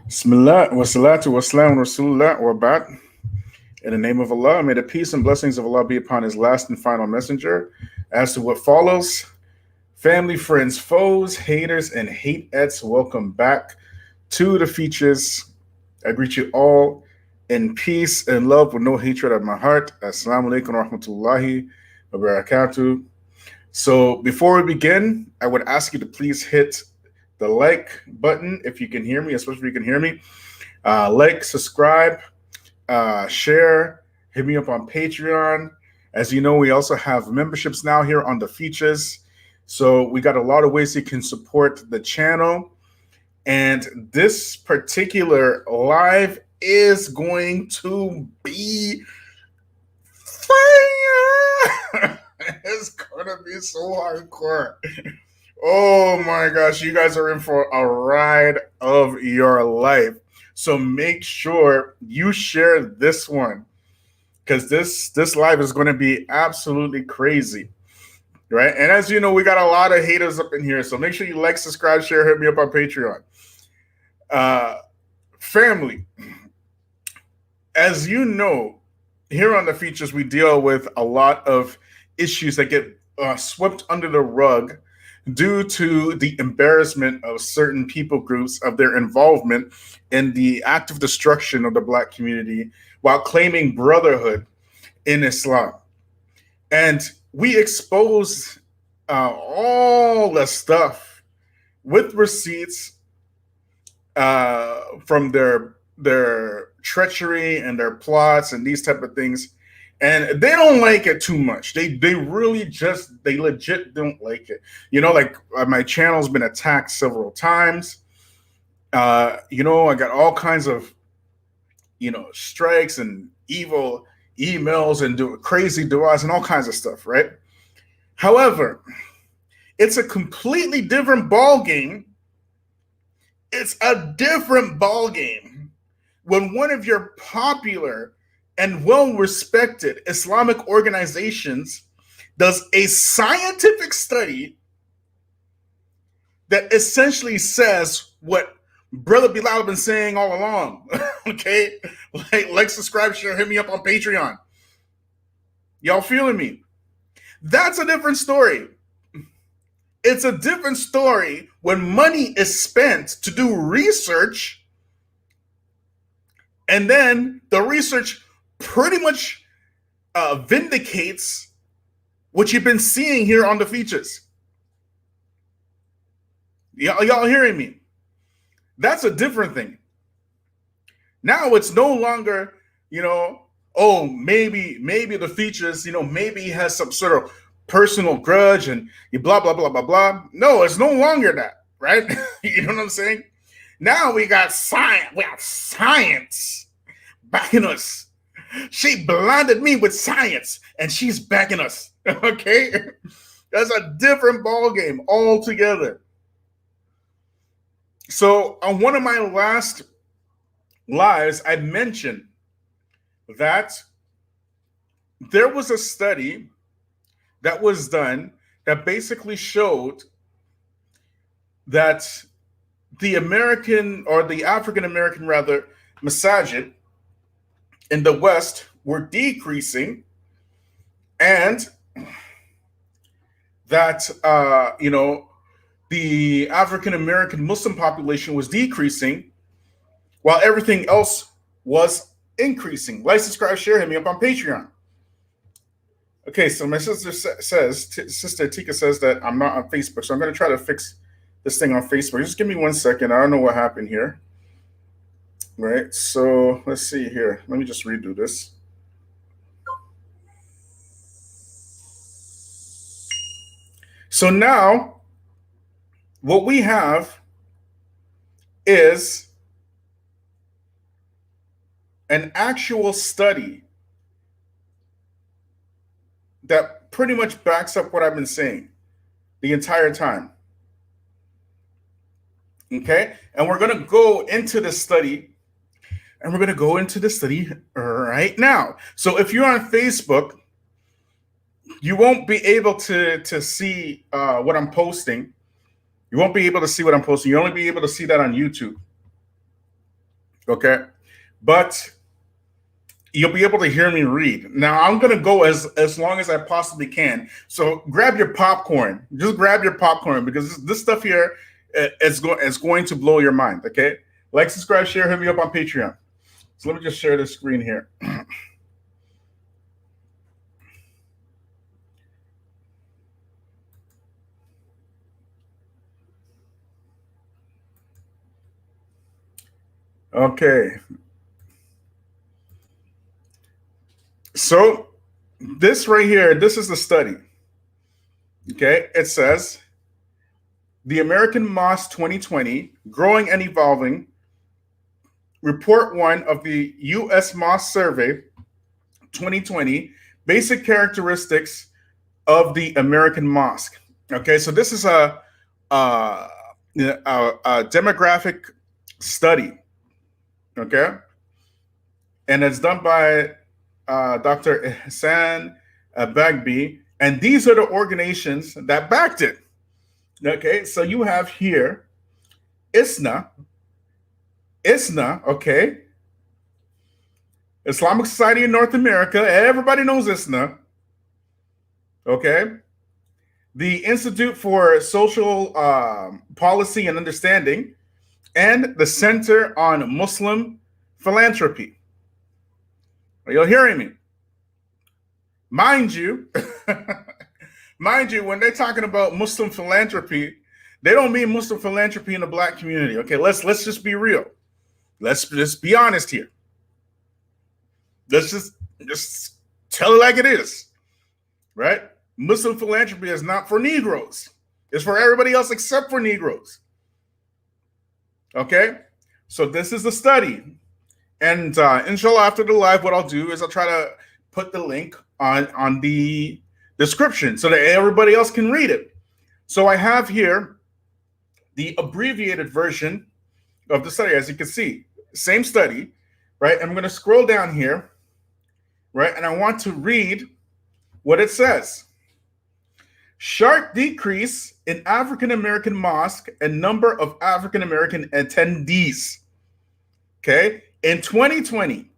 Bismillah wa salatu wa salam Rasulullah wa ba'd. In the name of Allah, may the peace and blessings of Allah be upon His last and final messenger. As to what follows, family, friends, foes, haters, and hateettes, welcome back to the Feachaz. I greet you all in peace and love with no hatred at my heart. Assalamu alaikum wa rahmatullahi wa barakatuh. So before we begin, I would ask you to please hit the like button if you can hear me, especially if you can hear me. Like, subscribe, share, hit me up on Patreon. As you know, we also have memberships now here on the Feachaz. So we got a lot of ways you can support the channel. And this particular live is going to be fire. It's gonna be so hardcore. Oh my gosh, you guys are in for a ride of your life. So make sure you share this one, because this live is going to be absolutely crazy, right? And as you know, we got a lot of haters up in here. So make sure you like, subscribe, share, hit me up on Patreon. Family, as you know, here on the Feachaz, we deal with a lot of issues that get swept under the rug due to the embarrassment of certain people groups of their involvement in the active destruction of the Black community while claiming brotherhood in Islam. And we expose all the stuff with receipts from their treachery and their plots and these type of things. And they don't like it too much. They legit don't like it. You know, like my channel's been attacked several times. I got all kinds of, strikes and evil emails and crazy du'as and all kinds of stuff, right? However, it's a completely different ball game. It's a different ball game when one of your popular and well-respected Islamic organizations does a scientific study that essentially says what Brother Bilal has been saying all along. Okay? Like, subscribe, share, hit me up on Patreon. Y'all feeling me? That's a different story. It's a different story when money is spent to do research, and then the research pretty much vindicates what you've been seeing here on the Feachaz. Y'all hearing me? That's a different thing. Now it's no longer, maybe the Feachaz, maybe he has some sort of personal grudge and blah, blah, blah, blah, blah. No, it's no longer that, right? You know what I'm saying? Now we got science. We have science backing us. She blinded me with science, and she's backing us. Okay? That's a different ball game altogether. So on one of my last lives, I mentioned that there was a study that was done that basically showed that the American, or the African American rather, masajid in the West were decreasing, and that the African American Muslim population was decreasing while everything else was increasing. Like, subscribe, share, hit me up on Patreon. Okay, so my sister Sister Tika says that I'm not on Facebook, so I'm going to try to fix this thing on Facebook. Just give me 1 second. I don't know what happened here. Right, so let's see here. Let me just redo this. So now, what we have is an actual study that pretty much backs up what I've been saying the entire time. Okay, and we're going to go into the study. And we're going to go into the study right now. So if you're on Facebook, you won't be able to see what I'm posting. You won't be able to see what I'm posting. You'll only be able to see that on YouTube. Okay, but you'll be able to hear me read. Now I'm gonna go as long as I possibly can. So grab your popcorn. Just grab your popcorn because this stuff here is going to blow your mind. Okay, like, subscribe, share, hit me up on Patreon. So let me just share this screen here. Okay. So this right here, this is the study. Okay, it says the American Mosque 2020, Growing and Evolving, Report 1 of the U.S. Mosque Survey 2020, Basic Characteristics of the American Mosque. Okay, so this is a demographic study. Okay, and it's done by Dr. Hassan Bagby, and these are the organizations that backed it. Okay, so you have here ISNA, okay, Islamic Society in North America. Everybody knows ISNA. Okay, the Institute for Social Policy and Understanding, and the Center on Muslim Philanthropy. Are you hearing me? Mind you, when they're talking about Muslim philanthropy, they don't mean Muslim philanthropy in the black community. Okay, let's just be real. Let's just be honest here. Let's just tell it like it is, right? Muslim philanthropy is not for Negroes. It's for everybody else except for Negroes. Okay, so this is the study, and inshallah, after the live, what I'll do is I'll try to put the link on the description so that everybody else can read it. So I have here the abbreviated version of the study. As you can see, same study, right? I'm going to scroll down here, right? And I want to read what it says. Sharp decrease in African-American mosque and number of African-American attendees. Okay. In 2020,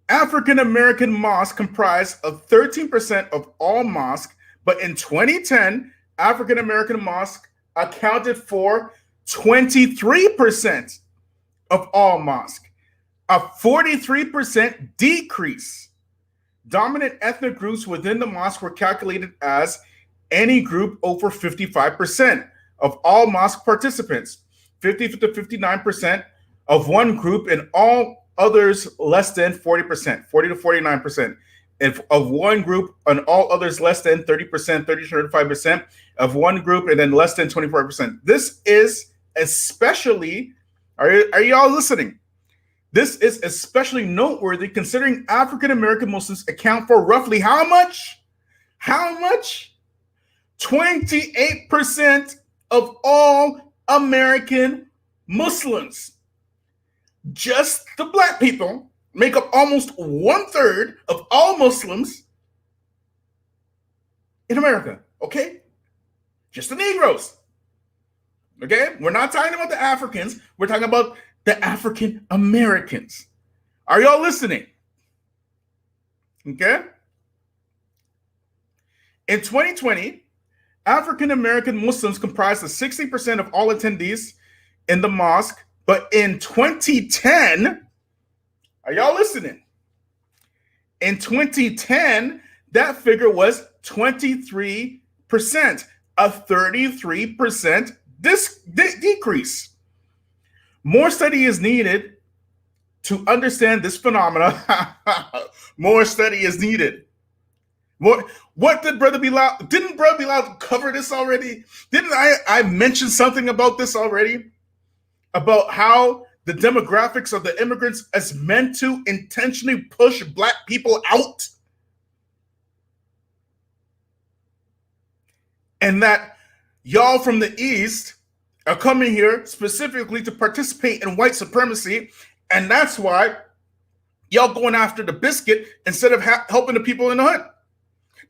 African-American mosques comprise of 13% of all mosques, but in 2010, African-American mosques accounted for 23% of all mosques, a 43% decrease. Dominant ethnic groups within the mosque were calculated as any group over 55% of all mosque participants, 50 to 59% of one group, and all others less than 40%, 40 to 49%. If of one group and all others less than 30%, 30 to 35% of one group, and then less than 24%. This is especially, are y'all listening? This is especially noteworthy considering African-American Muslims account for roughly how much? How much? 28% of all American Muslims. Just the black people make up almost 1/3 of all Muslims in America, okay? Just the Negroes, okay? We're not talking about the Africans. We're talking about the African Americans. Are y'all listening? Okay? In 2020, African American Muslims comprised of 60% of all attendees in the mosque, but in 2010, are y'all listening? In 2010, that figure was 23%, a 33% decrease. More study is needed to understand this phenomena. More study is needed. What did Brother Bilal? Didn't Brother Bilal cover this already? Didn't I mention something about this already? About how the demographics of the immigrants is meant to intentionally push black people out? And that y'all from the East are coming here specifically to participate in white supremacy. And that's why y'all going after the biscuit instead of helping the people in the hood.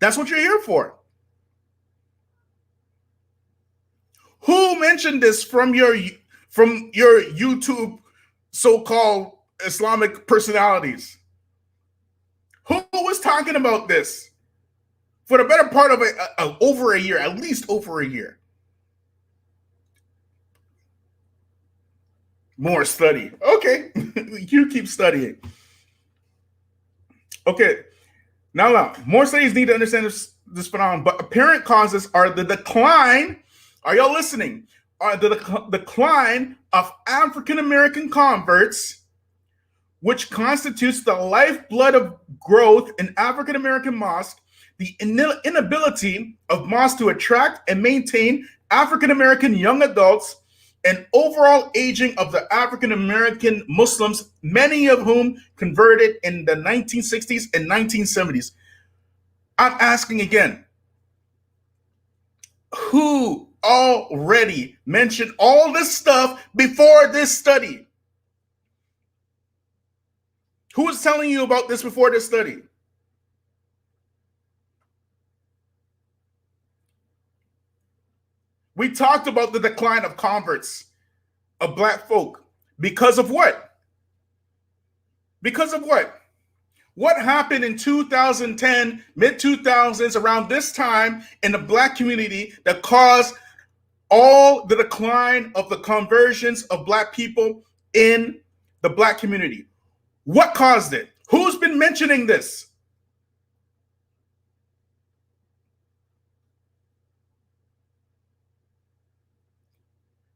That's what you're here for. Who mentioned this from your YouTube so-called Islamic personalities. Who was talking about this for the better part of over a year, at least over a year? More study. Okay, you keep studying. Okay, now, more studies need to understand this phenomenon, but apparent causes are the decline. Are y'all listening? Are the decline of African American converts, which constitutes the lifeblood of growth in African American mosques, the inability of mosques to attract and maintain African American young adults, and overall aging of the African American Muslims, many of whom converted in the 1960s and 1970s. I'm asking again, who already mentioned all this stuff before this study? Who was telling you about this before this study? We talked about the decline of converts of black folk. Because of what? Because of what? What happened in 2010, mid-2000s, around this time in the black community that caused all the decline of the conversions of black people in the black community? What caused it? Who's been mentioning this?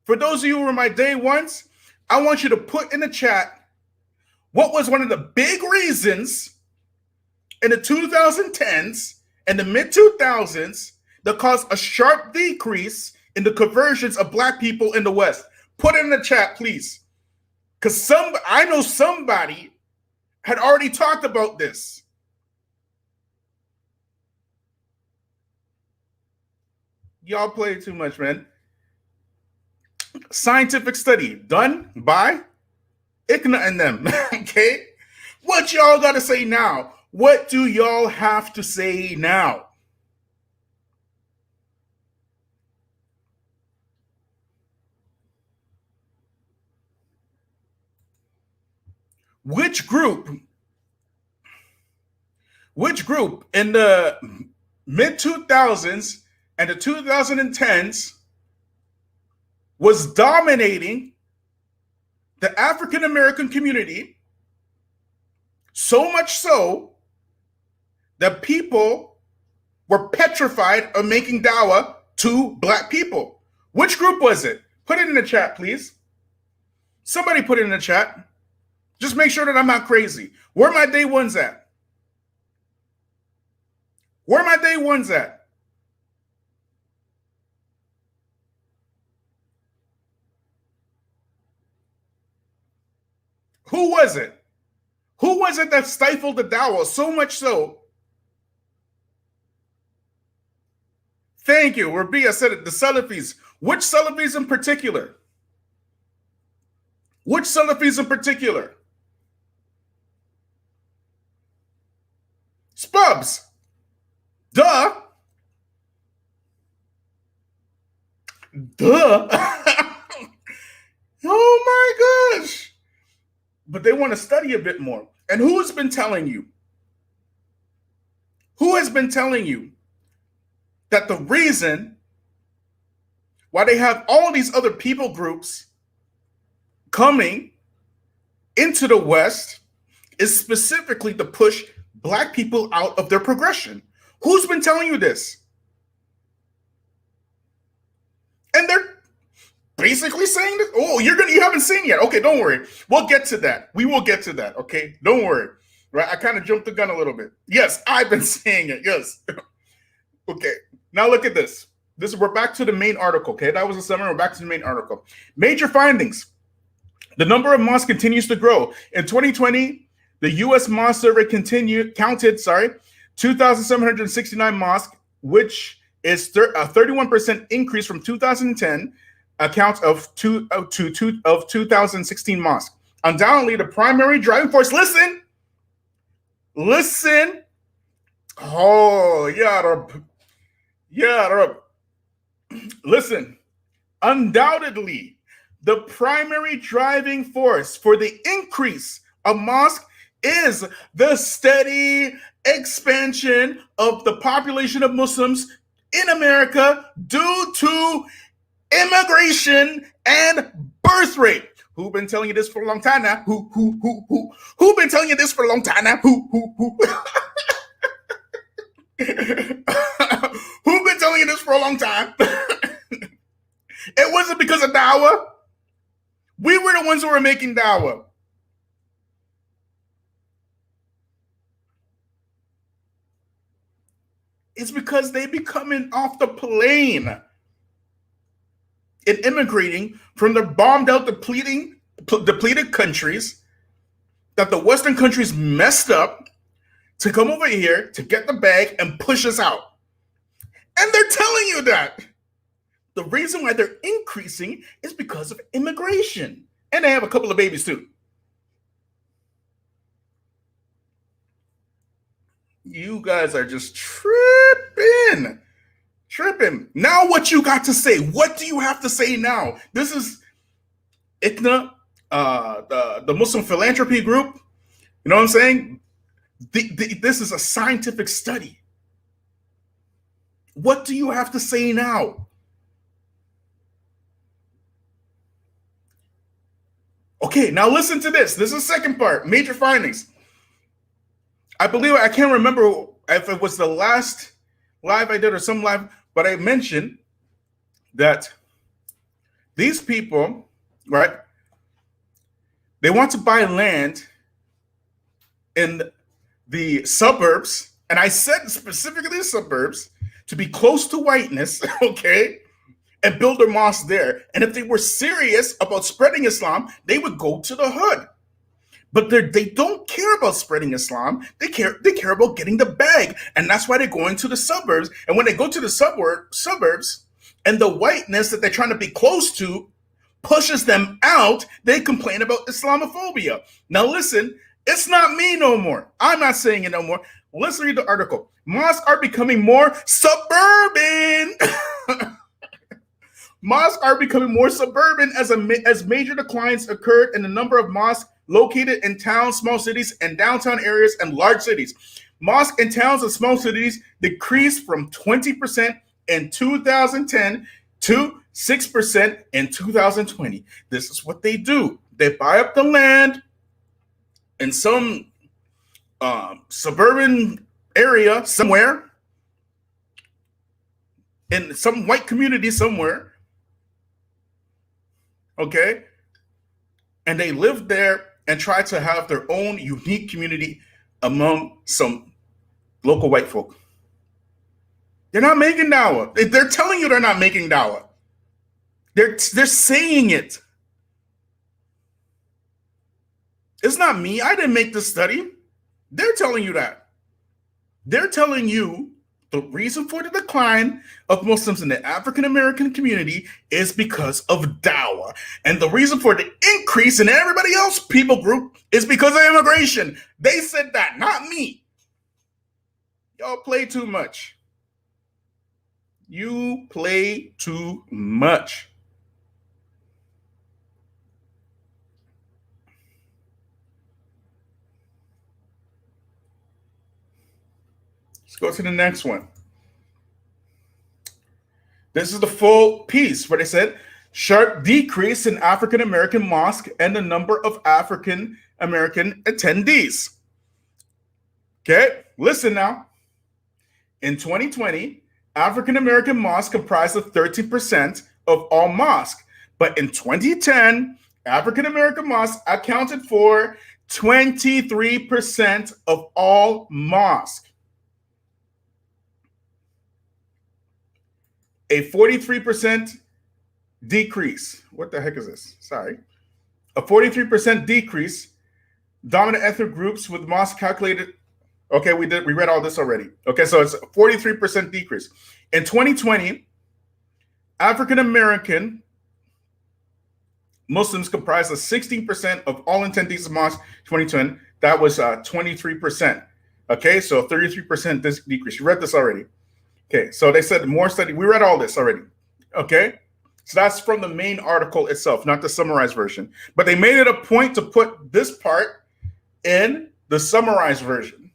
For those of you who were my day ones, I want you to put in the chat what was one of the big reasons in the 2010s and the mid-2000s that caused a sharp decrease in the conversions of black people in the West. Put it in the chat, please. Because I know somebody had already talked about this. Y'all play too much, man. Scientific study done by ICNA and them. Okay? What y'all got to say now? What do y'all have to say now? Which group in the mid-2000s and the 2010s was dominating the African American community, so much so that people were petrified of making dawah to black people? Which group was it? Put it in the chat, please. Somebody put it in the chat. Just make sure that I'm not crazy. Where are my day ones at? Where are my day ones at? Who was it? Who was it that stifled the dawah so much so? Thank you. Rabia said it, the Salafis. Which Salafis in particular? Which Salafis in particular? Spubs. Duh. Duh. Oh my gosh. But they want to study a bit more. And who has been telling you? Who has been telling you that the reason why they have all these other people groups coming into the West is specifically to push black people out of their progression? Who's been telling you this? And they're basically saying that, oh, you haven't seen yet. Okay, don't worry. We'll get to that. We will get to that. Okay, don't worry. Right? I kind of jumped the gun a little bit. Yes, I've been saying it. Yes. Okay. Now look at this. We're back to the main article. Okay, that was a summary. We're back to the main article. Major findings. The number of mosques continues to grow. In 2020, the U.S. Mosque Survey counted 2,769 mosques, which is a 31% increase from 2010 accounts of 2016 mosques. Undoubtedly, the primary driving force. Listen. Oh, yeah. Listen. Undoubtedly, The primary driving force for the increase of mosques is the steady expansion of the population of Muslims in America due to immigration and birth rate. Who been telling you this for a long time now? Who been telling you this for a long time now? Who been telling you this for a long time? It wasn't because of dawah. We were the ones who were making dawah. It's because they be coming off the plane and immigrating from the bombed out, depleted countries that the Western countries messed up to come over here to get the bag and push us out. And they're telling you that. The reason why they're increasing is because of immigration. And they have a couple of babies too. You guys are just tripping. Now what you got to say? What do you have to say now? This is ICNA, the Muslim Philanthropy Group. You know what I'm saying? This is a scientific study. What do you have to say now? Okay, now listen to this. This is the second part, major findings. I believe, I can't remember if it was the last live I did or some live, but I mentioned that these people, right, they want to buy land in the suburbs, and I said specifically suburbs, to be close to whiteness, okay, and build their mosque there. And if they were serious about spreading Islam, they would go to the hood. But they don't care about spreading Islam. They care about getting the bag. And that's why they're going to the suburbs. And when they go to the suburbs and the whiteness that they're trying to be close to pushes them out, they complain about Islamophobia. Now listen, it's not me no more. I'm not saying it no more. Let's read the article. Mosques are becoming more suburban. Mosques are becoming more suburban as major declines occurred in the number of mosques located in towns, small cities, and downtown areas and large cities. Mosques in towns and small cities decreased from 20% in 2010 to 6% in 2020. This is what they do. They buy up the land in some suburban area somewhere, in some white community somewhere, okay? And they live there and try to have their own unique community among some local white folk. They're not making dawah. They're telling you they're not making dawah. They're saying it. It's not me. I didn't make this study. They're telling you that. They're telling you the reason for the decline of Muslims in the African American community is because of dawah. And the reason for the increase in everybody else people group is because of immigration. They said that, not me. Y'all play too much. You play too much. Let's go to the next one. This is the full piece where they said sharp decrease in African American mosque and the number of African American attendees. Okay, listen now. In 2020, African American mosques comprised of 13% of all mosques. But in 2010, African American mosques accounted for 23% of all mosques. A 43% decrease. What the heck is this? Sorry. A 43% decrease. Dominant ethnic groups with mosques calculated. Okay, we read all this already. Okay, so it's a 43% decrease. In 2020, African American Muslims comprised of 16% of all attendees of mosques. 2010, that was 23%. Okay, so 33% decrease. You read this already. Okay, so they said more study. We read all this already. Okay, So that's from the main article itself, not the summarized version. But they made it a point to put this part in the summarized version.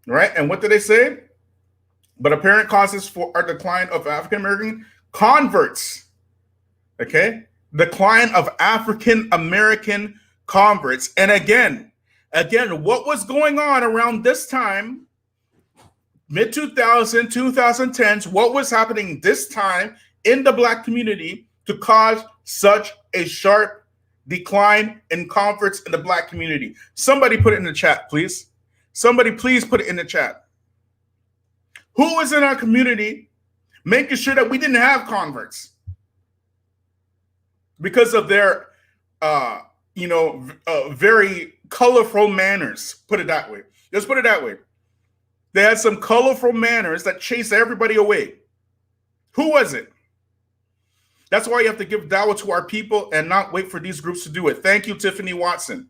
Right? And what did they say? But apparent causes for a decline of African American converts. Okay? Decline of African American converts. And again, what was going on around this time? Mid 2010s, what was happening this time in the Black community to cause such a sharp decline in converts in the Black community? Somebody put it in the chat, please. Somebody please put it in the chat. Who was in our community making sure that we didn't have converts because of their, very colorful manners? Put it that way. Just put it that way. They had some colorful manners that chased everybody away. Who was it? That's why you have to give dawah to our people and not wait for these groups to do it. Thank you, Tiffany Watson.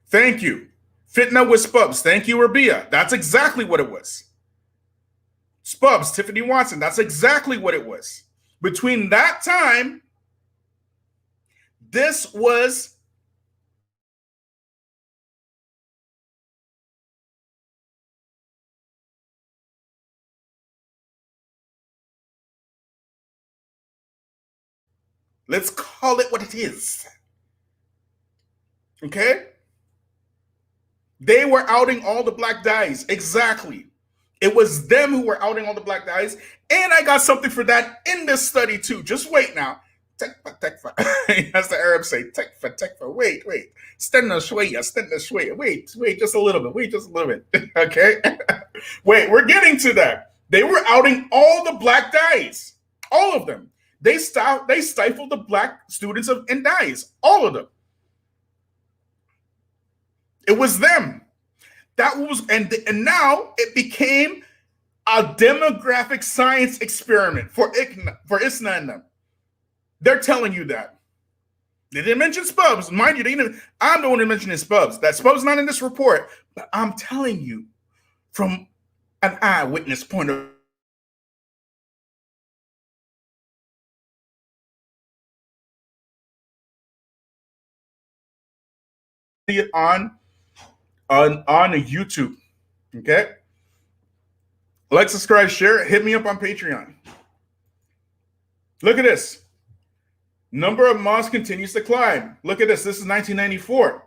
Thank you. Fitna with Spubs. Thank you, Rabia. That's exactly what it was. Spubs, Tiffany Watson. That's exactly what it was. Between that time, this was let's call it what it is. Okay? They were outing all the black guys. Exactly. It was them who were outing all the black guys. And I got something for that in this study too. Just wait now. Tekfa. As the Arabs say, tekfa. Wait. Stenna shwaya. Wait, just a little bit. Okay? Wait, we're getting to that. They were outing all the black guys. All of them. They stifled the black students and guys. All of them. It was them. That was, and now it became a demographic science experiment for ISNA and them. They're telling you that. They didn't mention Spubs. Mind you, I'm the one who mentioned Spubs. That Spubs not in this report, but I'm telling you from an eyewitness point of view on YouTube. Okay? Like, subscribe, share. Hit me up on Patreon. Look at this. Number of mosques continues to climb. Look at this. This is 1994.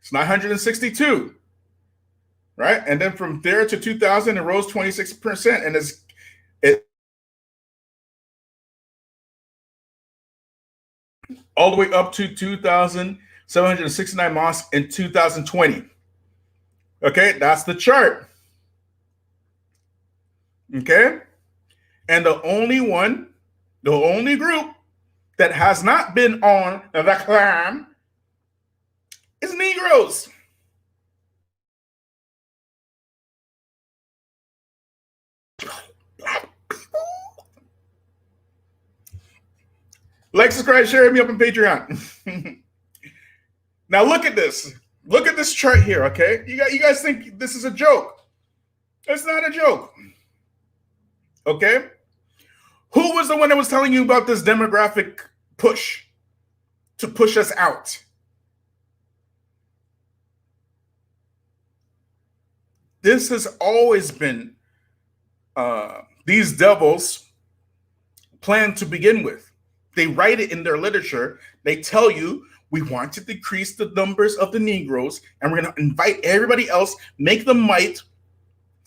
It's 962. Right? And then from there to 2000, it rose 26%. And it all the way up to 2,769 mosques in 2020. Okay? That's the chart. Okay? And the only group that has not been on the climb is Negroes. Like, subscribe, share, hit me up on Patreon. Now look at this. Look at this chart here, okay? You guys think this is a joke. It's not a joke. Okay? Who was the one that was telling you about this demographic push to push us out? This has always been these devils' plan to begin with. They write it in their literature. They tell you, we want to decrease the numbers of the Negroes, and we're going to invite everybody else, make them white,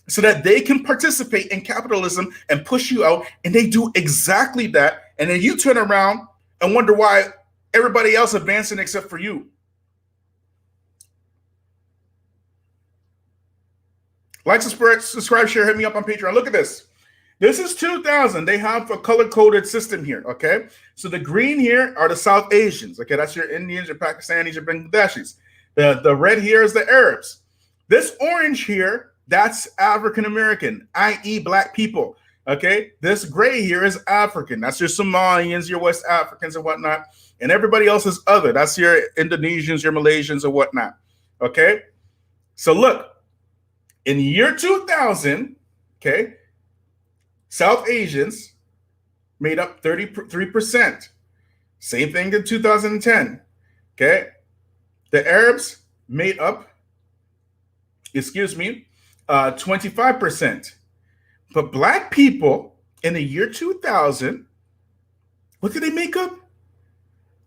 so that they can participate in capitalism and push you out. And they do exactly that. And then you turn around and wonder why everybody else advancing except for you. Like, subscribe, share, hit me up on Patreon. Look at this. This is 2000. They have a color-coded system here, okay? So the green here are the South Asians, okay? That's your Indians, your Pakistanis, your Bangladeshis. The red here is the Arabs. This orange here, that's African American, i.e. black people, okay? This gray here is African. That's your Somalians, your West Africans and whatnot. And everybody else is other. That's your Indonesians, your Malaysians and whatnot, okay? So look, in the year 2000, okay, South Asians made up 33%. Same thing in 2010. Okay. The Arabs made up, 25%. But black people in the year 2000, what did they make up?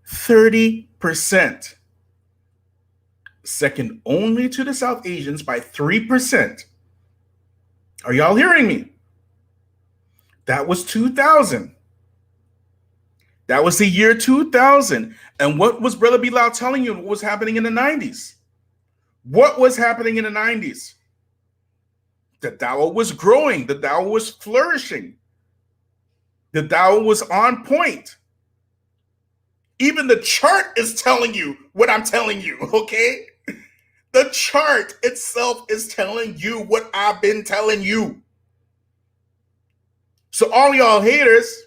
30%. Second only to the South Asians by 3%. Are y'all hearing me? That was 2000. That was the year 2000. And what was Brother Bilal telling you? What was happening in the 90s? What was happening in the 90s? The dawah was growing. The dawah was flourishing. The dawah was on point. Even the chart is telling you what I'm telling you, okay? The chart itself is telling you what I've been telling you. So all y'all haters,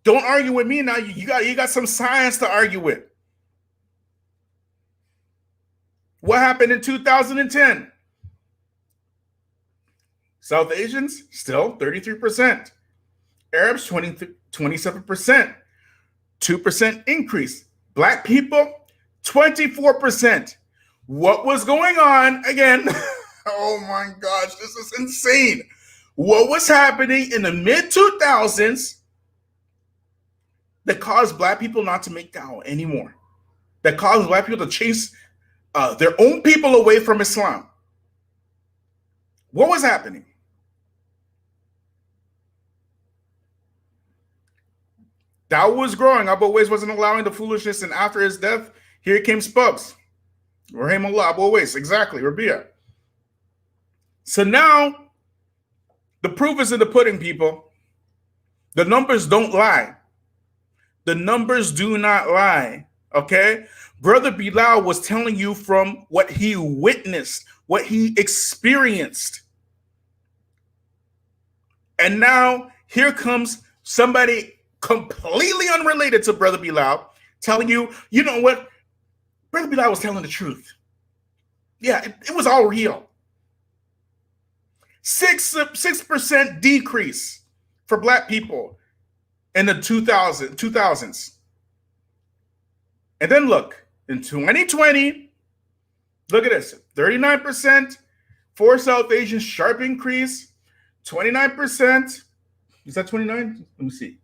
don't argue with me now. You got some science to argue with. What happened in 2010? South Asians, still 33%. Arabs, 27%. 2% increase. Black people, 24%. What was going on again? Oh my gosh, this is insane. What was happening in the mid-2000s that caused black people not to make dawah anymore? That caused black people to chase their own people away from Islam? What was happening? Dawah was growing. Abu Uwais wasn't allowing the foolishness, and after his death, here came Spubs. Rahimullah, Abu Uwais, exactly, Rabia. So now, the proof is in the pudding, people. The numbers don't lie. The numbers do not lie, okay? Brother Bilal was telling you from what he witnessed, what he experienced. And now, here comes somebody completely unrelated to Brother Bilal telling you, you know what? Brother Bilal was telling the truth. Yeah, it was all real. 6% decrease for black people in the 2000s. And then look, in 2020, look at this, 39% for South Asians, sharp increase, 29%. Is that 29? Let me see.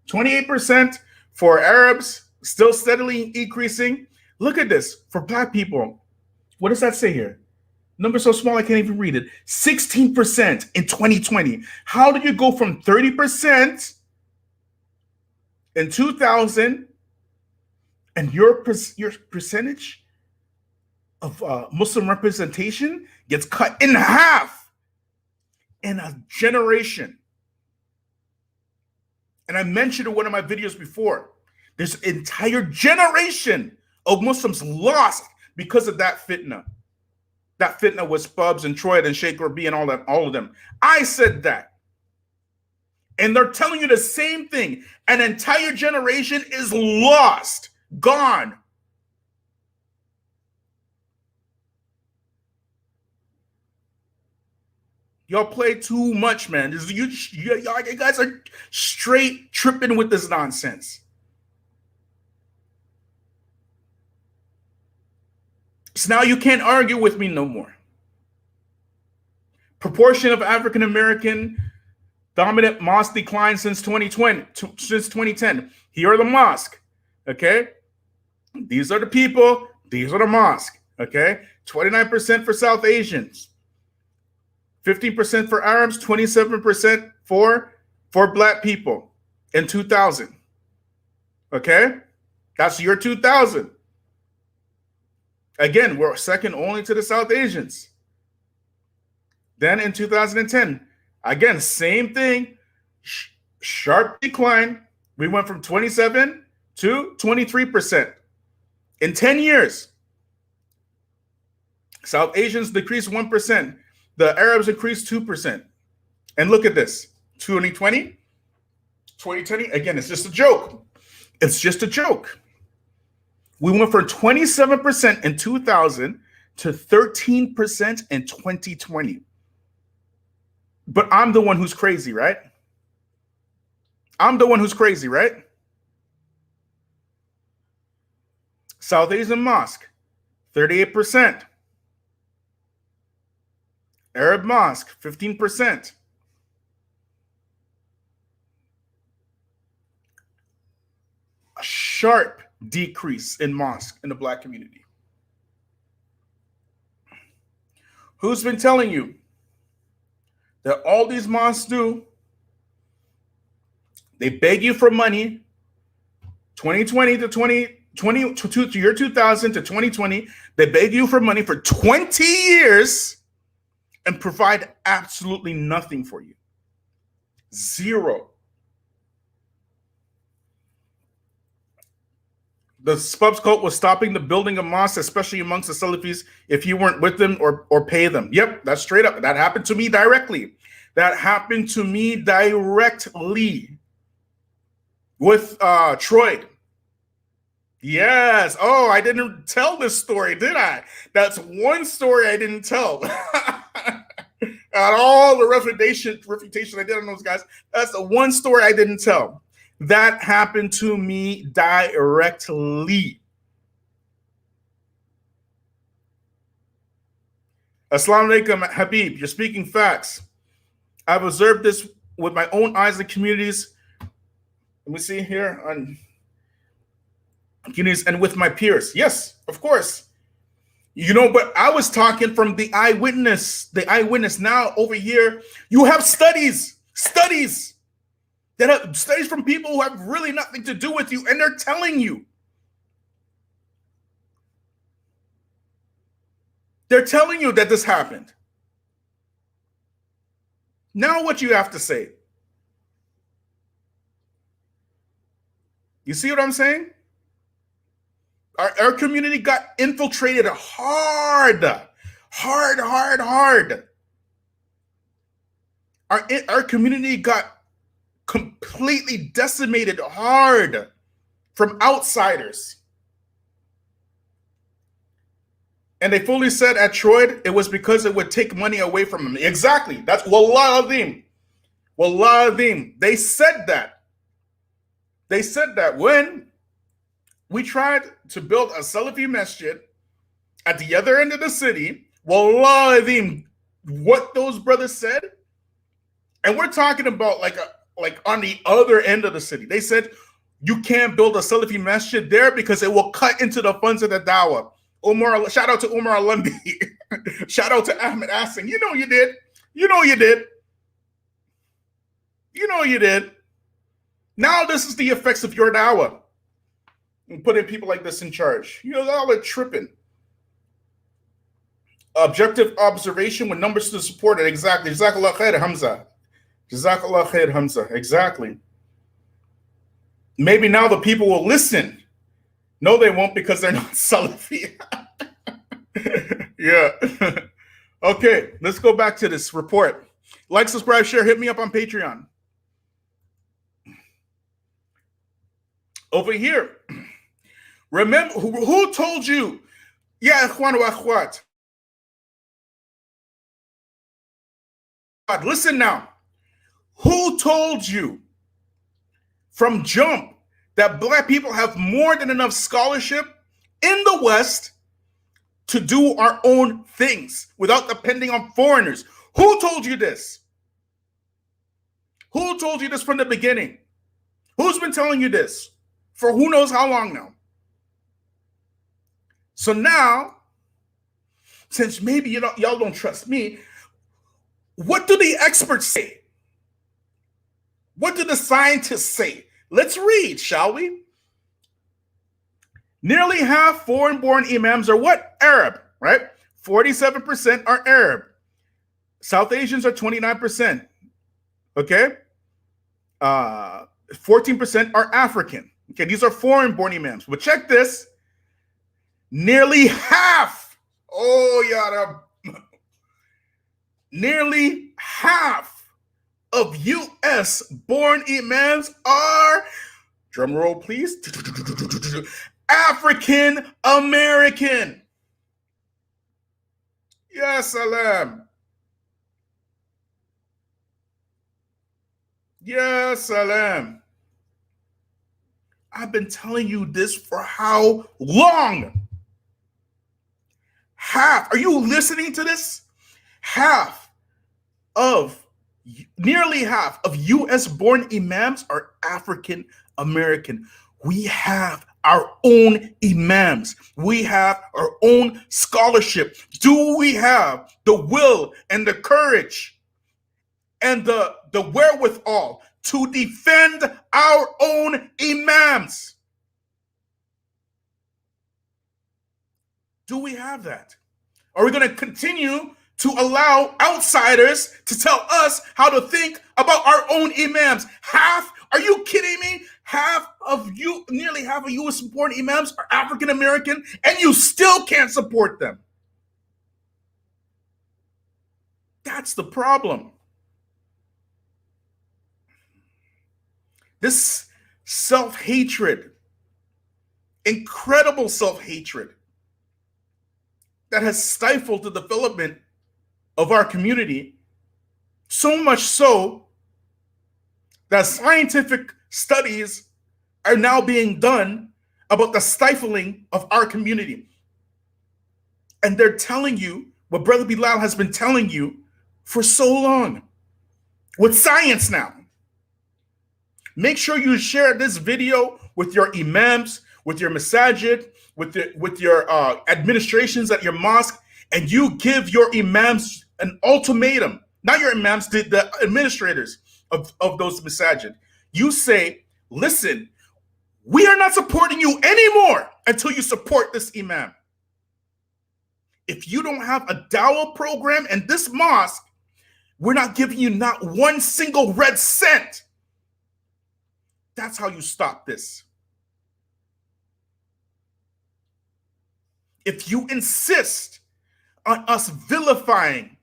28% for Arabs, still steadily increasing. Look at this, for black people. What does that say here? Number so small I can't even read it. 16% in 2020. How did you go from 30% in 2000 and your percentage of Muslim representation gets cut in half in a generation? And I mentioned in one of my videos before, there's an entire generation of Muslims lost because of that fitna. That fitna was Spubs and Troy and Sheikh Rabi and all of them. I said that. And they're telling you the same thing. An entire generation is lost, gone. Y'all play too much, man. You guys are straight tripping with this nonsense. So now you can't argue with me no more. Proportion of African American dominant mosque decline since 2010. Here are the mosques. Okay, these are the people. These are the mosques. Okay, 29% for South Asians, 15% for Arabs, 27% for black people in 2000. Okay, that's year 2000. Again, we're second only to the South Asians. Then in 2010, again, same thing, sharp decline. We went from 27 to 23% in 10 years. South Asians decreased 1%. The Arabs increased 2%. And look at this, 2020, again, it's just a joke. It's just a joke. We went from 27% in 2000 to 13% in 2020. But I'm the one who's crazy, right? I'm the one who's crazy, right? South Asian Mosque, 38%. Arab Mosque, 15%. A sharp decrease in mosque in the black community. Who's been telling you that all these mosques do? They beg you for money, 2020 to 2020 to year 2000 to 2020. They beg you for money for 20 years and provide absolutely nothing for you. Zero. The Spubs cult was stopping the building of mosques, especially amongst the Salafis, if you weren't with them or pay them. Yep, that's straight up. That happened to me directly. That happened to me directly with Troy. Yes. Oh, I didn't tell this story, did I? That's one story I didn't tell. Out of all the refutation I did on those guys, that's the one story I didn't tell. That happened to me directly. Assalamu alaikum, Habib. You're speaking facts. I've observed this with my own eyes in communities. Let me see here on communities and with my peers. Yes, of course. You know, but I was talking from the eyewitness. The eyewitness. Now over here, you have studies that have studies from people who have really nothing to do with you, and they're telling you. They're telling you that this happened. Now what you have to say? You see what I'm saying? Our community got infiltrated hard. Our community got completely decimated hard from outsiders. And they fully said at Troy it was because it would take money away from them. Exactly. That's Wallah Azim. Wallah Azim. They said that. They said that when we tried to build a Salafi masjid at the other end of the city. Wallah Azim. What those brothers said, and we're talking about like on the other end of the city. They said you can't build a Salafi masjid there because it will cut into the funds of the dawah. Shout out to Umar Alambi. Shout out to Ahmed Asin. You know you did. You know you did. You know you did. Now this is the effects of your dawah. And putting people like this in charge. You know, y'all are tripping. Objective observation with numbers to support it. Exactly. Jazakallah khair, Hamza. Jazakallah khair, Hamza. Exactly. Maybe now the people will listen. No, they won't because they're not Salafi. Yeah. Okay, let's go back to this report. Like, subscribe, share, hit me up on Patreon. Over here. Remember, who told you? Yeah, ikhwan wa akhwat. Listen now. Who told you from jump that black people have more than enough scholarship in the West to do our own things without depending on foreigners? Who told you this? Who told you this from the beginning? Who's been telling you this for who knows how long now? So now, since maybe y'all don't trust me, what do the experts say? What do the scientists say? Let's read, shall we? Nearly half foreign-born imams are what? Arab, right? 47% are Arab. South Asians are 29%. Okay? 14% are African. Okay, these are foreign-born imams. But check this. Nearly half. Oh, yada. Nearly half of U.S.-born imams are, drum roll please, African American. Ya salam. Ya salam. I've been telling you this for how long? Half, are you listening to this? Nearly half of US born imams are African American. We have our own imams. We have our own scholarship. Do we have the will and the courage and the wherewithal to defend our own imams? Do we have that? Are we going to continue to allow outsiders to tell us how to think about our own imams? Are you kidding me? Nearly half of US born imams are African American, and you still can't support them. That's the problem. This self-hatred, incredible self-hatred, that has stifled the development of our community, so much so that scientific studies are now being done about the stifling of our community. And they're telling you what Brother Bilal has been telling you for so long with science now. Make sure you share this video with your imams, with your masajid, with your administrations at your mosque, and you give your imams an ultimatum. Not your imams, the administrators of those masajid. You say, listen, we are not supporting you anymore until you support this imam. If you don't have a dawah program in this mosque, we're not giving you not one single red cent. That's how you stop this. If you insist on us vilifying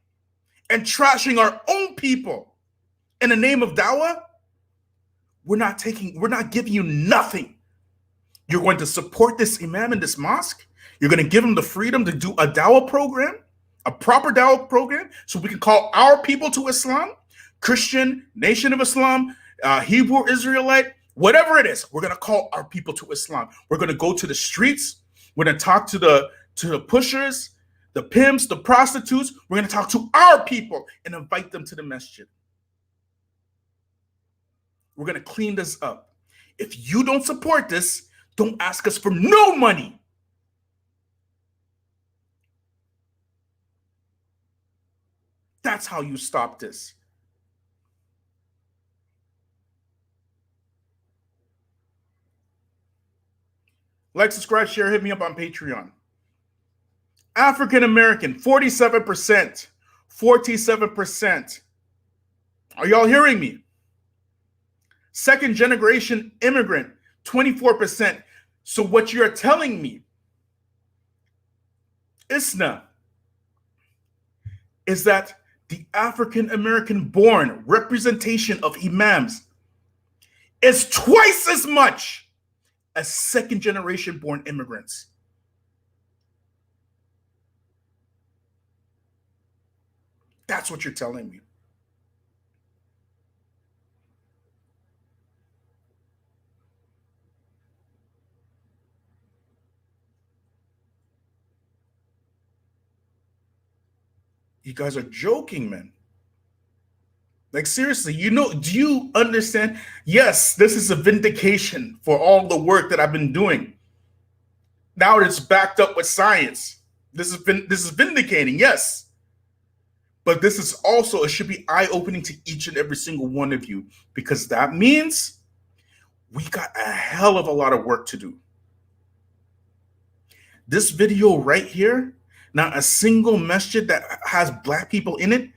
and trashing our own people in the name of dawah, we're not giving you nothing. You're going to support this imam in this mosque. You're going to give him the freedom to do a dawah program, a proper dawah program, so we can call our people to Islam, Christian, Nation of Islam, Hebrew Israelite, whatever it is. We're going to call our people to Islam. We're going to go to the streets. We're going to talk to the pushers, the pimps, the prostitutes. We're going to talk to our people and invite them to the masjid. We're going to clean this up. If you don't support this, don't ask us for no money. That's how you stop this. Like, subscribe, share, hit me up on Patreon. African American, 47%. 47%. Are y'all hearing me? Second generation immigrant, 24%. So what you're telling me, Isna, is that the African American born representation of imams is twice as much as second generation born immigrants. That's what you're telling me. You guys are joking, man. Like, seriously, do you understand? Yes, this is a vindication for all the work that I've been doing. Now it's backed up with science. This is vindicating, yes. But this is also, it should be eye-opening to each and every single one of you, because that means we got a hell of a lot of work to do. This video right here, not a single masjid that has black people in it,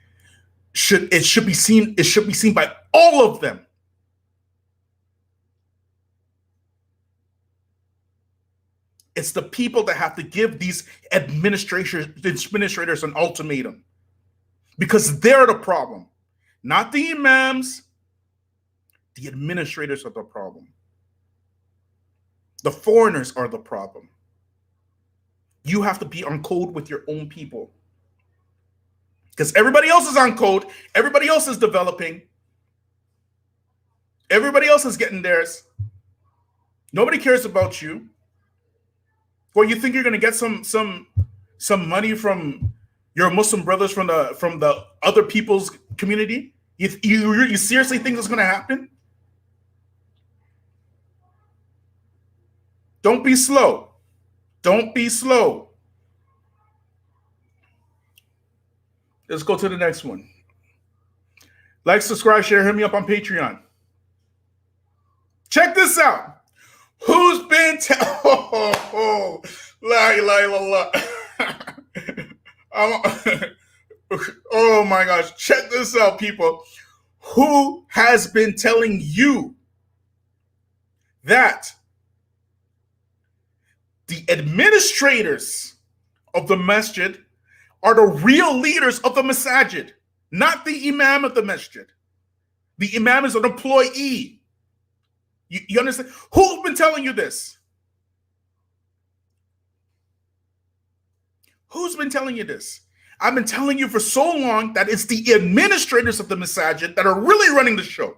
should be seen by all of them. It's the people that have to give these administrators an ultimatum, because they're the problem, not the imams. The administrators are the problem. The foreigners are the problem. You have to be on code with your own people, because everybody else is on code. Everybody else is developing. Everybody else is getting theirs. Nobody cares about you. Or you think you're going to get some money from your Muslim brothers from the other people's community? You seriously think that's going to happen? Don't be slow. Don't be slow. Let's go to the next one. Like, subscribe, share, hit me up on Patreon. Check this out. Who's been la ilaha illallah. Oh my gosh. Check this out, people. Who has been telling you that the administrators of the masjid are the real leaders of the masajid, not the imam of the masjid? The imam is an employee. You understand? Who's been telling you this? Who's been telling you this? I've been telling you for so long that it's the administrators of the masajid that are really running the show,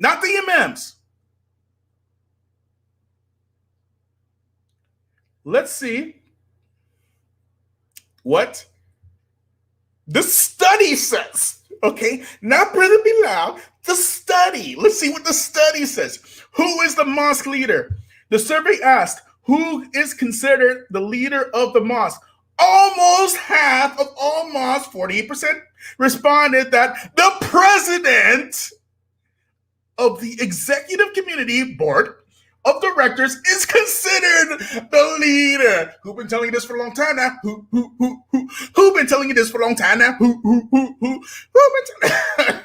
not the imams. Let's see what the study says. Okay, not Brother Bilal, the study. Let's see what the study says. Who is the mosque leader? The survey asked, who is considered the leader of the mosque? Almost half of all mosques, 48%, responded that the president of the executive community board of directors is considered the leader. Who been telling you this for a long time now? Who been telling you this for a long time now? Who been telling?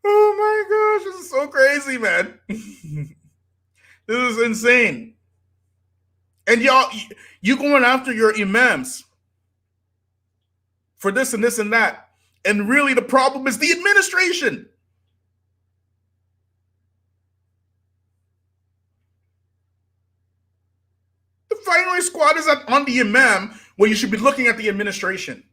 Oh my gosh, this is so crazy, man. This is insane. And y'all, you going after your imams for this and this and that. And really the problem is the administration. The firing squad is on the imam where you should be looking at the administration.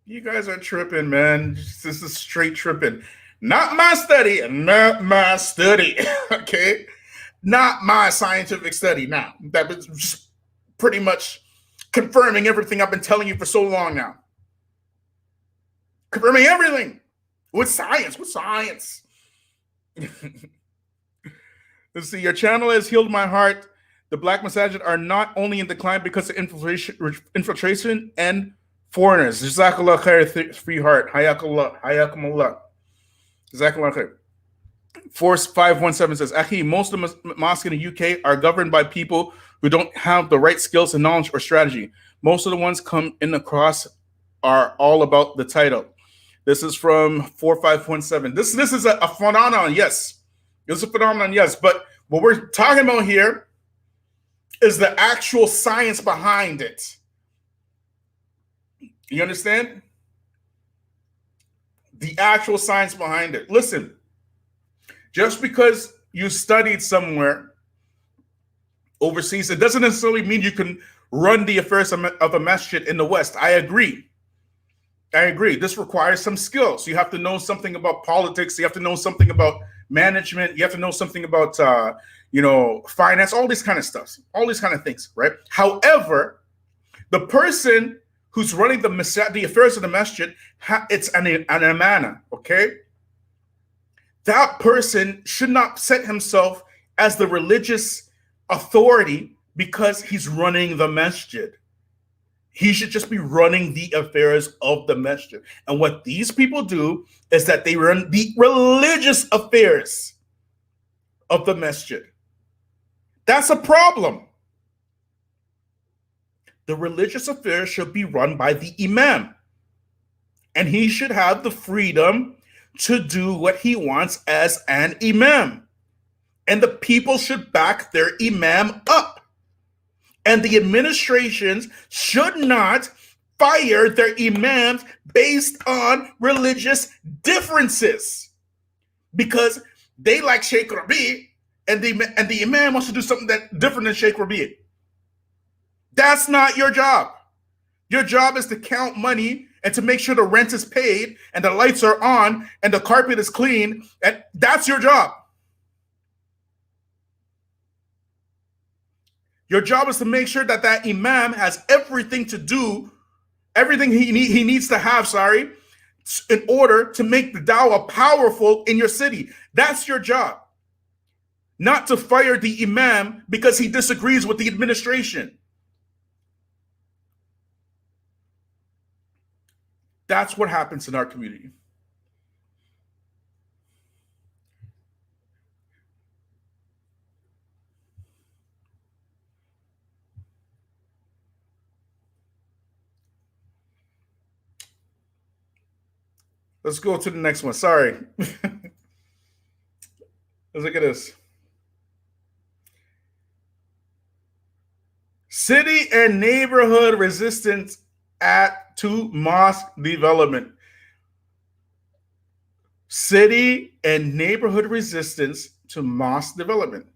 You guys are tripping, man. This is straight tripping. Not my study, okay? Not my scientific study now. That was just pretty much confirming everything I've been telling you for so long now. Confirming everything with science. Let's see. Your channel has healed my heart. The black masajid are not only in decline because of infiltration and foreigners. Jazakallah khair, free heart. Hayakumullah. Jazakallah khair. Force 517 says, Akhi, most of the mosques in the UK are governed by people who don't have the right skills and knowledge or strategy. Most of the ones come in across are all about the title. This is from 4517. This is a phenomenon, yes. It's a phenomenon, yes. But what we're talking about here is the actual science behind it. You understand? The actual science behind it. Listen, just because you studied somewhere overseas, it doesn't necessarily mean you can run the affairs of a masjid in the West. I agree. This requires some skills. You have to know something about politics. You have to know something about management. You have to know something about, finance, all this kind of stuff, all these kind of things, right? However, the person who's running the affairs of the masjid, it's an amana, okay? That person should not set himself as the religious authority because he's running the masjid. He should just be running the affairs of the masjid. And what these people do is that they run the religious affairs of the masjid. That's a problem. The religious affairs should be run by the imam. And he should have the freedom to do what he wants as an imam. And the people should back their imam up. And the administrations should not fire their imams based on religious differences. Because they like Sheikh Rabi, and the imam wants to do something that different than Sheikh Rabi. That's not your job. Your job is to count money and to make sure the rent is paid and the lights are on and the carpet is clean. And that's your job. Your job is to make sure that that imam has everything to do, everything he needs to have, in order to make the dawah powerful in your city. That's your job. Not to fire the imam because he disagrees with the administration. That's what happens in our community. Let's go to the next one. Sorry. Let's look at this. City and neighborhood resistance to mosque development. City and neighborhood resistance to mosque development.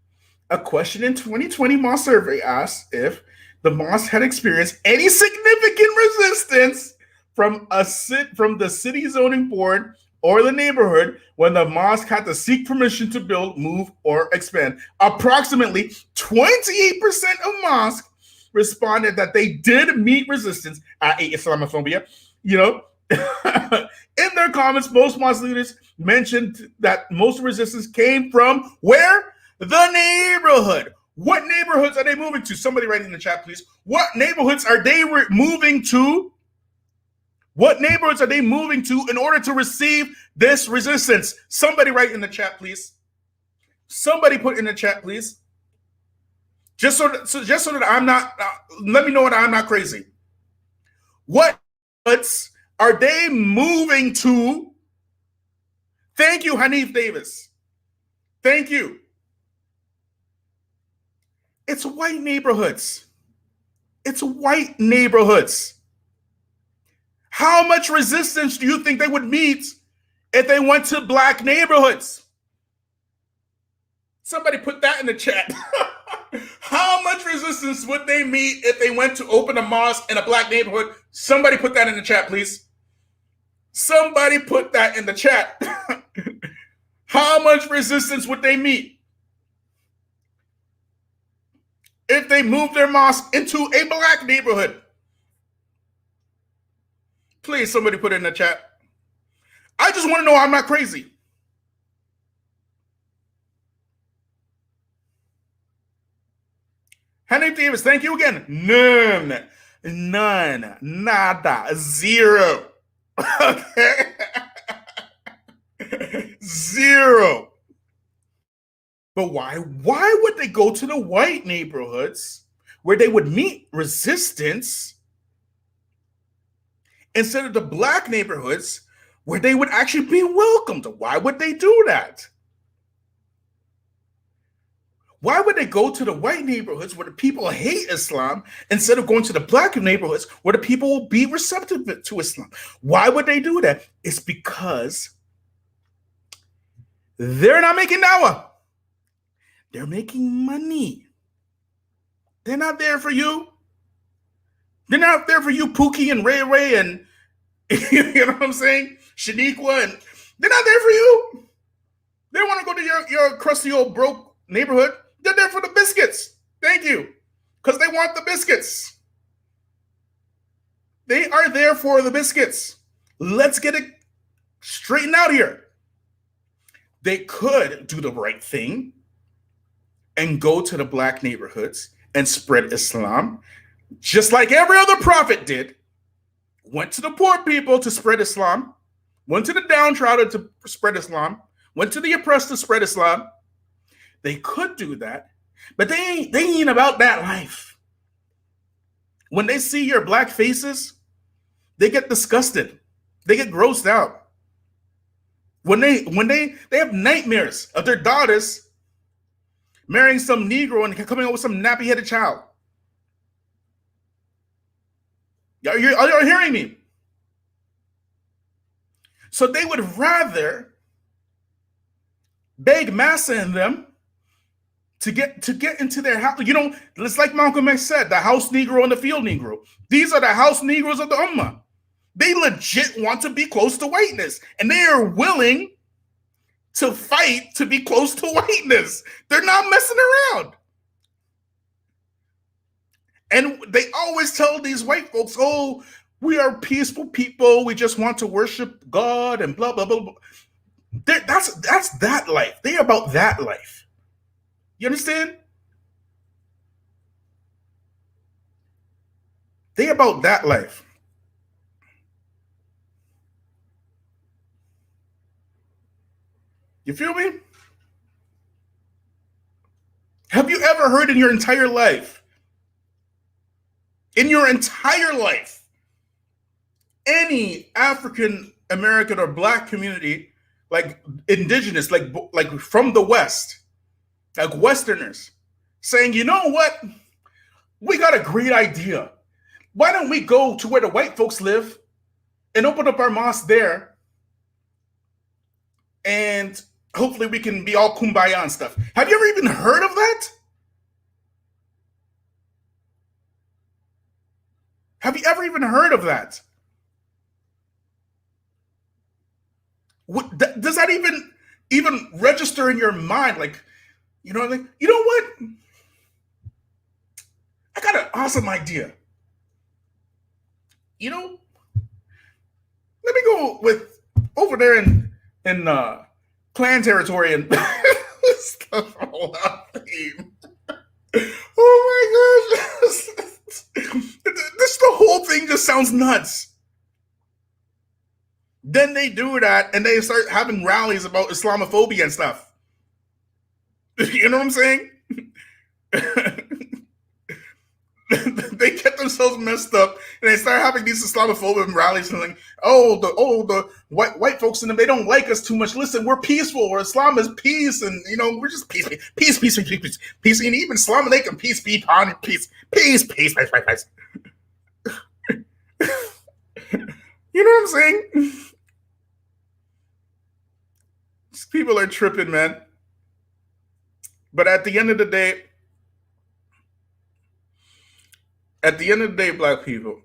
A question in 2020 mosque survey asked if the mosque had experienced any significant resistance from the city zoning board or the neighborhood when the mosque had to seek permission to build, move, or expand. Approximately 28% of mosques responded that they did meet resistance, i.e. Islamophobia. In their comments, most mosque leaders mentioned that most resistance came from where? The neighborhood. What neighborhoods are they moving to? Somebody write in the chat, please. What neighborhoods are they moving to? What neighborhoods are they moving to in order to receive this resistance? Somebody write in the chat, please. Somebody put in the chat, please. Just so that I'm not, let me know that I'm not crazy. What neighborhoods are they moving to? Thank you, Hanif Davis. Thank you. It's white neighborhoods. It's white neighborhoods. How much resistance do you think they would meet if they went to black neighborhoods? Somebody put that in the chat. How much resistance would they meet if they went to open a mosque in a black neighborhood? Somebody put that in the chat, please. Somebody put that in the chat. How much resistance would they meet if they moved their mosque into a black neighborhood? Please, somebody put it in the chat. I just want to know I'm not crazy. Henry Davis, thank you again. None, nada, zero. Okay. Zero. But why would they go to the white neighborhoods where they would meet resistance instead of the black neighborhoods where they would actually be welcomed? Why would they do that? Why would they go to the white neighborhoods where the people hate Islam instead of going to the black neighborhoods where the people will be receptive to Islam? Why would they do that? It's because they're not making dawah. They're making money. They're not there for you. They're not there for you, Pookie and Ray Ray and you know what I'm saying? Shaniqua, and they're not there for you. They want to go to your crusty old broke neighborhood. They're there for the biscuits. Thank you. Because they want the biscuits. They are there for the biscuits. Let's get it straightened out here. They could do the right thing and go to the black neighborhoods and spread Islam, just like every other prophet did. Went to the poor people to spread Islam, went to the downtrodden to spread Islam, went to the oppressed to spread Islam. They could do that, but they ain't about that life. When they see your black faces, they get disgusted. They get grossed out. When they have nightmares of their daughters marrying some Negro and coming up with some nappy-headed child. Are you hearing me? So they would rather beg Massa and them to get into their house. It's like Malcolm X said, the house Negro and the field Negro. These are the house Negroes of the Ummah. They legit want to be close to whiteness, and they are willing to fight to be close to whiteness. They're not messing around. And they always tell these white folks, oh, we are peaceful people. We just want to worship God and blah, blah, blah, blah. That's that life. They're about that life. You understand? They're about that life. You feel me? Have you ever heard in your entire life, any African American or Black community, like indigenous, like from the West, like Westerners, saying, you know what? We got a great idea. Why don't we go to where the white folks live and open up our mosque there, and hopefully we can be all kumbaya and stuff. Have you ever even heard of that? Have you ever even heard of that? Does that even register in your mind? Like, you know what? I got an awesome idea. Let me go with over there in clan territory and stuff. Oh my gosh. The whole thing just sounds nuts. Then they do that and they start having rallies about Islamophobia and stuff. You know what I'm saying? They get themselves messed up and they start having these Islamophobic rallies and like, the white folks in them, they don't like us too much. Listen, we're peaceful, or Islam is peace, and we're just peace. And even Salaam Alaikum, peace be upon peace. You know what I'm saying? These people are tripping, man. But at the end of the day, Black people,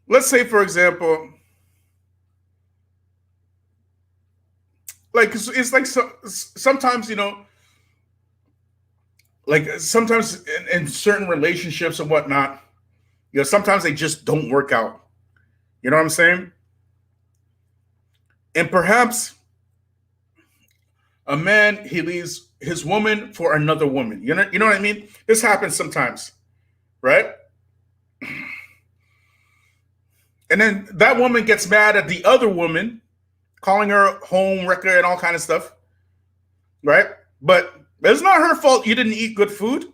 let's say, for example, like it's like sometimes, like sometimes in certain relationships and whatnot, sometimes they just don't work out. You know what I'm saying? And perhaps a man, he leaves his woman for another woman. You know what I mean? This happens sometimes, right? And then that woman gets mad at the other woman, calling her home wrecker and all kind of stuff, right? But it's not her fault you didn't eat good food.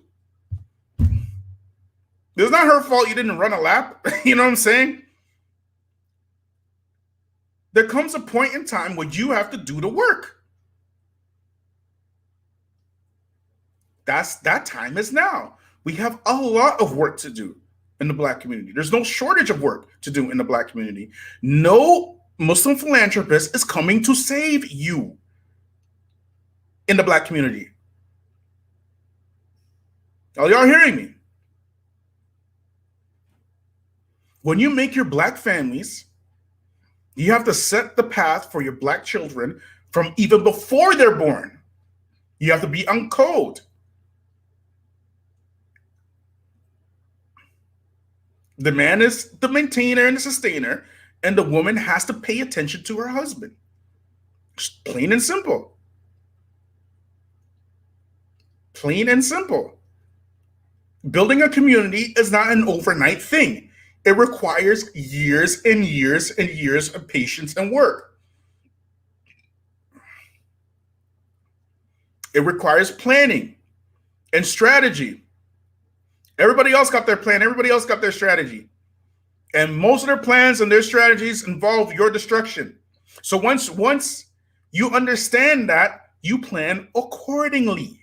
It's not her fault you didn't run a lap. You know what I'm saying? There comes a point in time when you have to do the work. That time is now. We have a lot of work to do in the Black community. There's no shortage of work to do in the Black community. No Muslim philanthropist is coming to save you in the Black community. Are y'all hearing me? When you make your Black families, you have to set the path for your Black children from even before they're born. You have to be on code. The man is the maintainer and the sustainer, and the woman has to pay attention to her husband. Just plain and simple. Plain and simple. Building a community is not an overnight thing. It requires years and years and years of patience and work. It requires planning and strategy. Everybody else got their plan. Everybody else got their strategy. And most of their plans and their strategies involve your destruction. So once you understand that, you plan accordingly.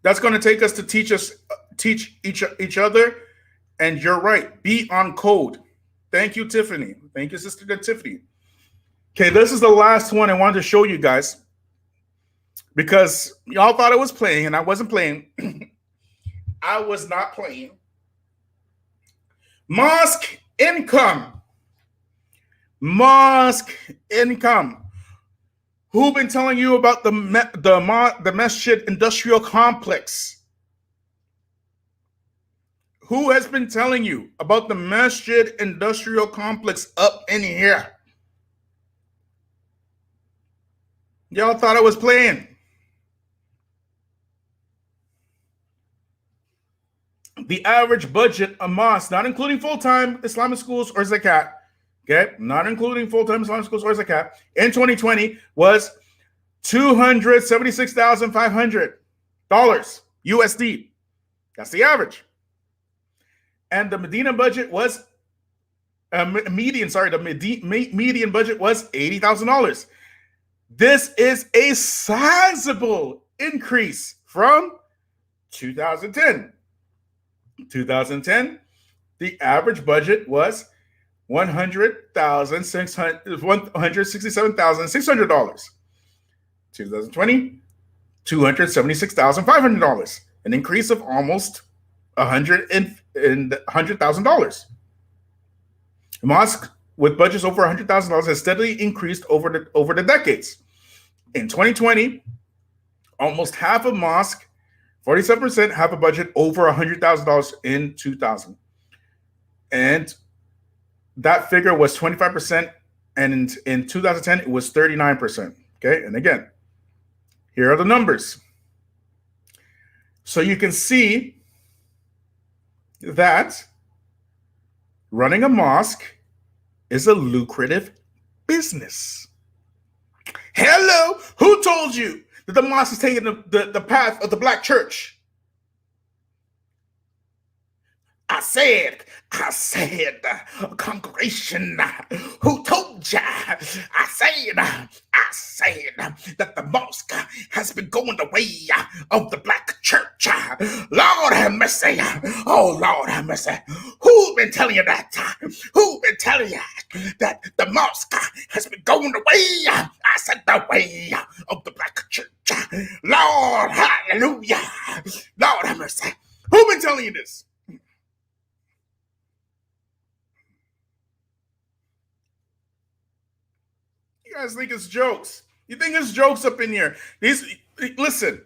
That's going to take us to teach each other. And you're right. Be on code. Thank you, Tiffany. Thank you, Sister Tiffany. Okay, this is the last one I wanted to show you guys because y'all thought I was playing, and I wasn't playing. I was not playing. Mosque income. Mosque income. Who been telling you about the Masjid industrial complex? Who has been telling you about the Masjid industrial complex up in here? Y'all thought I was playing. The average budget a mosque, not including full-time Islamic schools or zakat, okay, not including full-time Islamic schools or zakat, in 2020 was $276,500 USD. That's the average. And the Medina budget was median budget was $80,000. This is a sizable increase from 2010. 2010, the average budget was $167,600. 2020, $276,500, an increase of almost $100,000. Mosque with budgets over $100,000 has steadily increased over the decades. In 2020, almost half of mosque, 47%, have a budget over $100,000 in 2000. And that figure was 25%, and in 2010, it was 39%. Okay, and again, here are the numbers. So you can see that running a mosque is a lucrative business. Hello, who told you that the mosque is taking the path of the black church? I said, congregation, who told ya? I said that the mosque has been going the way of the black church. Lord have mercy. Oh, Lord have mercy. Who been telling you that? Who been telling you that the mosque has been going the way? I said the way of the black church. Lord, hallelujah. Lord have mercy. Who been telling you this? You guys think it's jokes. You think it's jokes up in here. Listen,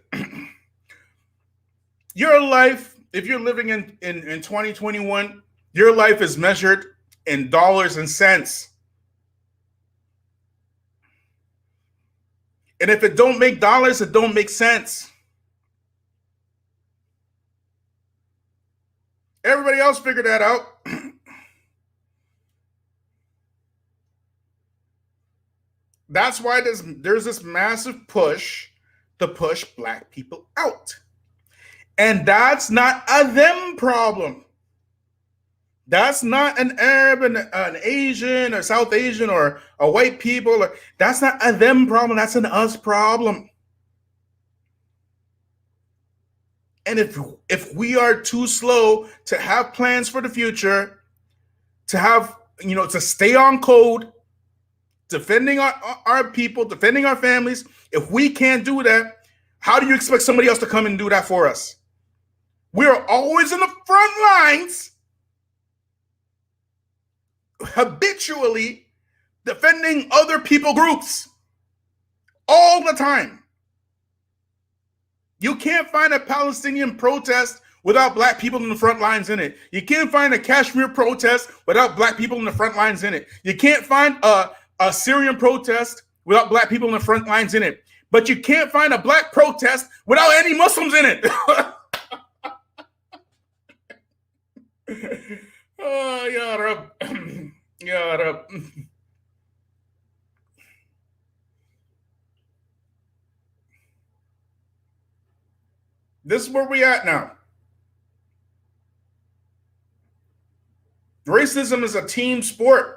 your life, if you're living in 2021, your life is measured in dollars and cents. And if it don't make dollars, it don't make sense. Everybody else figured that out. That's why there's this massive push to push black people out. And that's not a them problem. That's not an Arab and an Asian or South Asian or a white people. That's not a them problem. That's an us problem. And if we are too slow to have plans for the future, to have, to stay on code, defending our people, defending our families, if we can't do that, how do you expect somebody else to come and do that for us? We're always in the front lines, habitually defending other people groups all the time. You can't find a Palestinian protest without black people in the front lines in it. You can't find a Kashmir protest without black people in the front lines in it. You can't find a Syrian protest without black people in the front lines in it. But you can't find a black protest without any Muslims in it. Oh, Ya Rab. Ya Rab. This is where we at now. Racism is a team sport.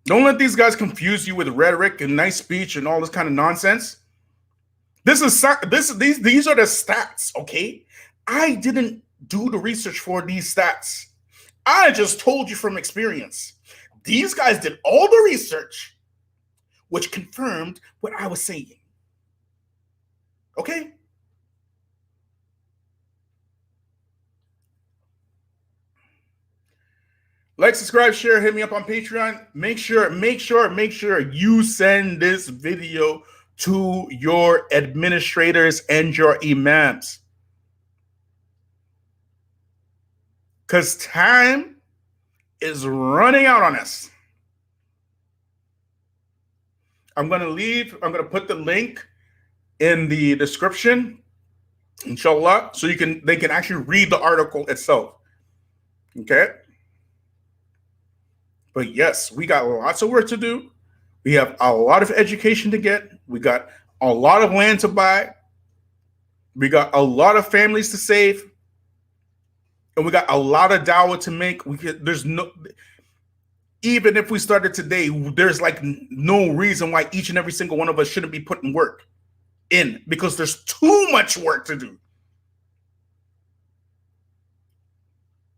Don't let these guys confuse you with rhetoric and nice speech and all this kind of nonsense. These are the stats, okay? I didn't do the research for these stats. I just told you from experience. These guys did all the research, which confirmed what I was saying. Okay? Like, subscribe, share, hit me up on Patreon. Make sure you send this video to your administrators and your imams. Because time is running out on us. I'm going to put the link in the description, inshallah, so they can actually read the article itself. Okay? But yes, we got lots of work to do. We have a lot of education to get. We got a lot of land to buy. We got a lot of families to save. And we got a lot of dawah to make. Even if we started today, there's like no reason why each and every single one of us shouldn't be putting work in, because there's too much work to do.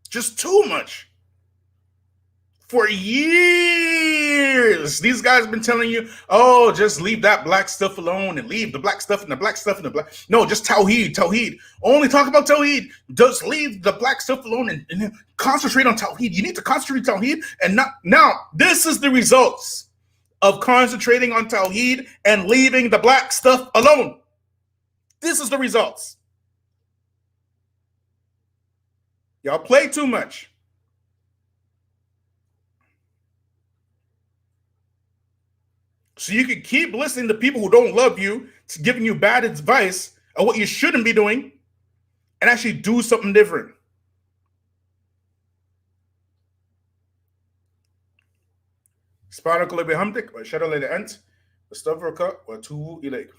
Just too much. For years, these guys have been telling you, oh, just leave that black stuff alone and leave the black stuff and the black stuff and the black. No, just Tawheed. Only talk about Tawheed. Just leave the black stuff alone and concentrate on Tawheed. You need to concentrate on Tawheed. And not, now, this is the results of concentrating on Tawheed and leaving the black stuff alone. This is the results. Y'all play too much. So you can keep listening to people who don't love you, giving you bad advice on what you shouldn't be doing, and actually do something different. سبحانك اللهم وبحمدك واشهد ان لا اله الا انت استغفرك واتوب اليك.